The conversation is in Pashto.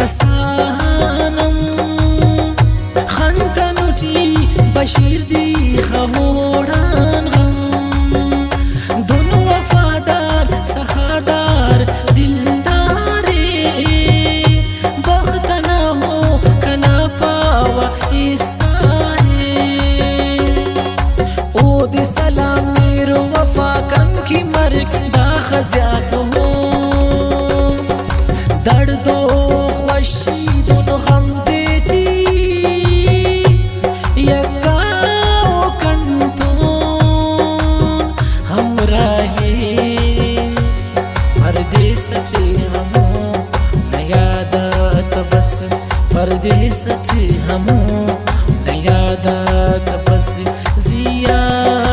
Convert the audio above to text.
نستانم خندنوچی بشیر دی خوران غم دونو وفادار سخادار دلداری بختنا ہو کنا پاوا استاری او دی سلام میرو وفا کن کی مرگ دا خزیات ہو دردو خوشی دونو غم دیتی یکاو کنتون ہم راہی پردیس چی ہمو نیادات بس پردیس چی ہمو نیادات بس زیاد